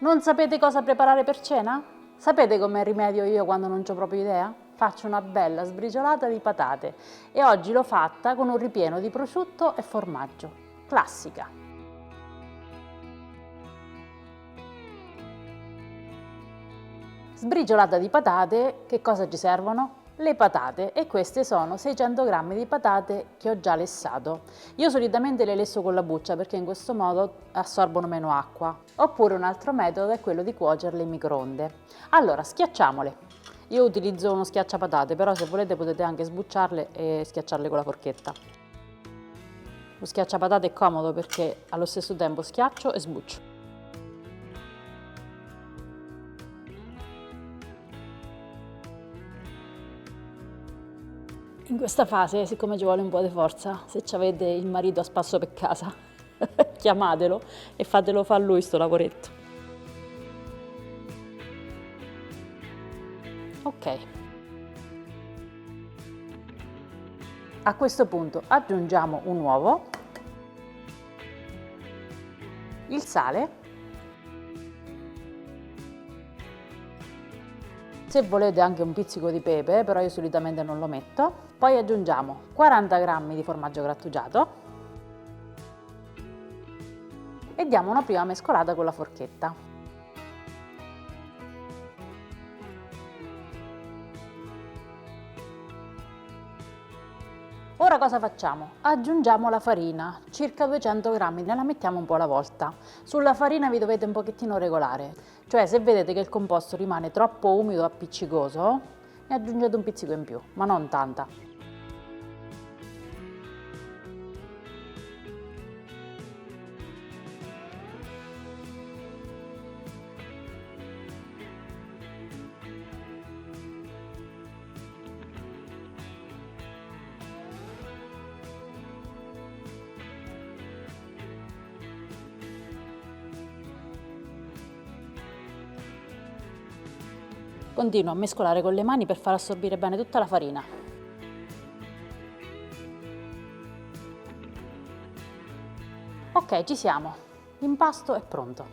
Non sapete cosa preparare per cena? Sapete come rimedio io quando non ho proprio idea? Faccio una bella sbriciolata di patate e oggi l'ho fatta con un ripieno di prosciutto e formaggio. Classica! Sbriciolata di patate, che cosa ci servono? Le patate, e queste sono 600 g di patate che ho già lessato. Io solitamente le lesso con la buccia perché in questo modo assorbono meno acqua. Oppure un altro metodo è quello di cuocerle in microonde. Allora, schiacciamole. Io utilizzo uno schiacciapatate, però se volete potete anche sbucciarle e schiacciarle con la forchetta. Lo schiacciapatate è comodo perché allo stesso tempo schiaccio e sbuccio. In questa fase, siccome ci vuole un po' di forza, se avete il marito a spasso per casa, chiamatelo e fatelo fare lui sto lavoretto. Ok. A questo punto aggiungiamo un uovo, il sale, se volete anche un pizzico di pepe, però io solitamente non lo metto. Poi aggiungiamo 40 g di formaggio grattugiato e diamo una prima mescolata con la forchetta. Ora cosa facciamo? Aggiungiamo la farina, circa 200 g, ne la mettiamo un po' alla volta. Sulla farina vi dovete un pochettino regolare, cioè se vedete che il composto rimane troppo umido o appiccicoso, ne aggiungete un pizzico in più, ma non tanta. Continuo a mescolare con le mani per far assorbire bene tutta la farina. Ok, ci siamo. L'impasto è pronto.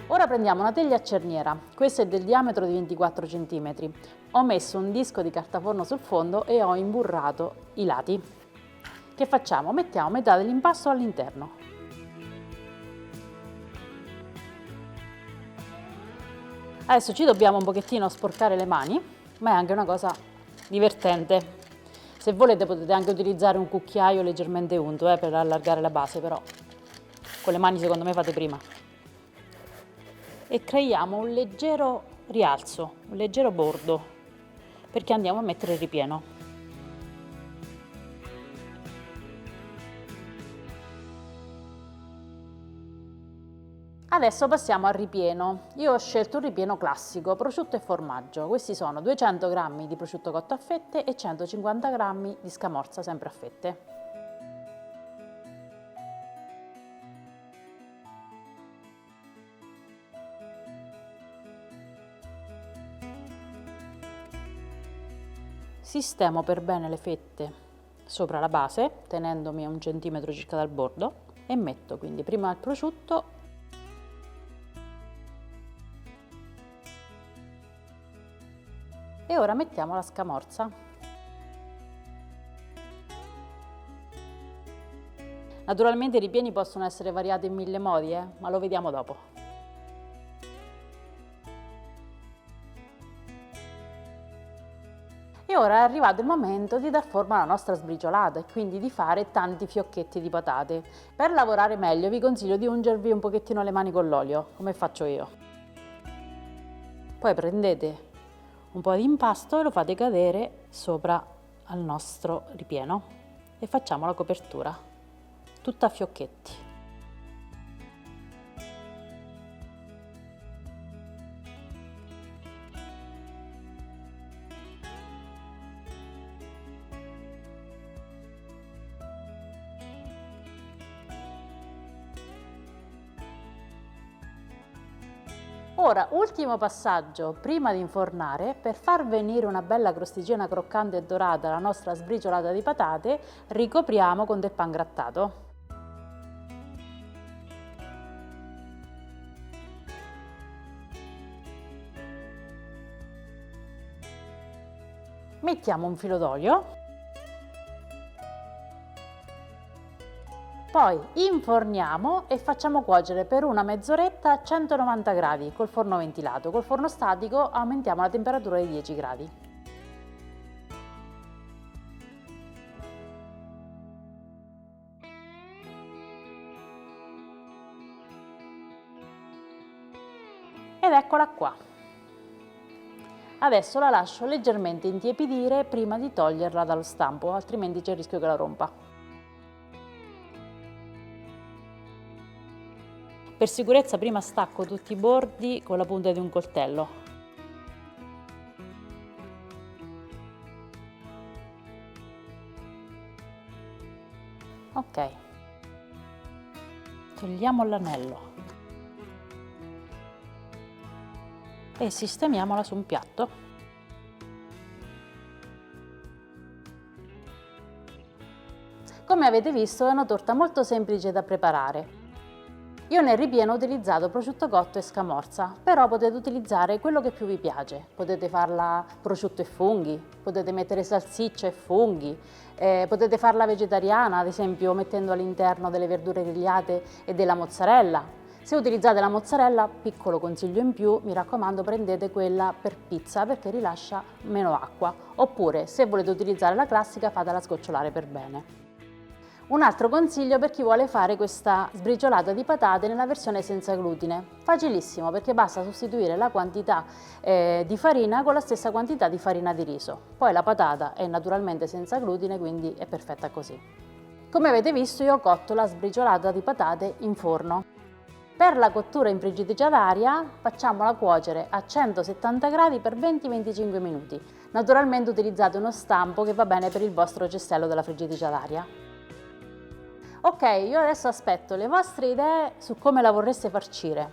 Ora prendiamo una teglia a cerniera, questa è del diametro di 24 cm. Ho messo un disco di cartaforno sul fondo e ho imburrato i lati. Che facciamo? Mettiamo metà dell'impasto all'interno. Adesso ci dobbiamo un pochettino sporcare le mani, ma è anche una cosa divertente. Se volete potete anche utilizzare un cucchiaio leggermente unto per allargare la base, però con le mani secondo me fate prima. E creiamo un leggero rialzo, un leggero bordo, perché andiamo a mettere il ripieno. Adesso passiamo al ripieno. Io ho scelto un ripieno classico, prosciutto e formaggio. Questi sono 200 g di prosciutto cotto a fette e 150 g di scamorza sempre a fette. Sistemo per bene le fette sopra la base, tenendomi a 1 centimetro circa dal bordo, e metto quindi prima il prosciutto e ora mettiamo la scamorza. Naturalmente i ripieni possono essere variati in 1000 modi, ma lo vediamo dopo. E ora è arrivato il momento di dar forma alla nostra sbriciolata e quindi di fare tanti fiocchetti di patate. Per lavorare meglio vi consiglio di ungervi un pochettino le mani con l'olio, come faccio io. Poi prendete un po' di impasto e lo fate cadere sopra al nostro ripieno e facciamo la copertura, tutta a fiocchetti. Ora, ultimo passaggio prima di infornare, per far venire una bella crosticina croccante e dorata la nostra sbriciolata di patate, ricopriamo con del pangrattato. Mettiamo un filo d'olio, poi inforniamo e facciamo cuocere per una mezz'oretta a 190 gradi col forno ventilato. Col forno statico aumentiamo la temperatura di 10 gradi. Ed eccola qua. Adesso la lascio leggermente intiepidire prima di toglierla dallo stampo, altrimenti c'è il rischio che la rompa. Per sicurezza prima stacco tutti i bordi con la punta di un coltello. Ok. Togliamo l'anello. E sistemiamola su un piatto. Come avete visto è una torta molto semplice da preparare. Io nel ripieno ho utilizzato prosciutto cotto e scamorza, però potete utilizzare quello che più vi piace. Potete farla prosciutto e funghi, potete mettere salsiccia e funghi, potete farla vegetariana, ad esempio mettendo all'interno delle verdure grigliate e della mozzarella. Se utilizzate la mozzarella, piccolo consiglio in più, mi raccomando prendete quella per pizza perché rilascia meno acqua, oppure se volete utilizzare la classica fatela sgocciolare per bene. Un altro consiglio per chi vuole fare questa sbriciolata di patate nella versione senza glutine. Facilissimo perché basta sostituire la quantità di farina con la stessa quantità di farina di riso. Poi la patata è naturalmente senza glutine, quindi è perfetta così. Come avete visto io ho cotto la sbriciolata di patate in forno. Per la cottura in friggitrice ad aria facciamola cuocere a 170 gradi per 20-25 minuti. Naturalmente utilizzate uno stampo che va bene per il vostro cestello della friggitrice ad aria. Ok, io adesso aspetto le vostre idee su come la vorreste farcire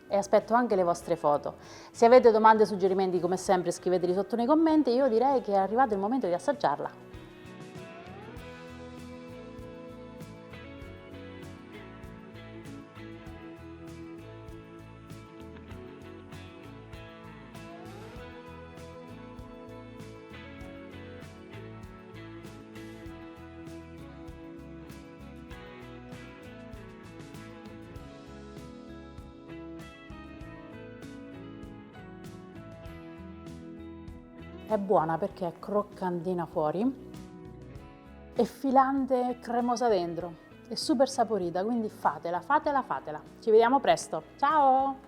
e aspetto anche le vostre foto. Se avete domande o suggerimenti, come sempre, scriveteli sotto nei commenti. Io direi che è arrivato il momento di assaggiarla. È buona perché è croccantina fuori e filante e cremosa dentro. È super saporita, quindi fatela, fatela, fatela. Ci vediamo presto. Ciao!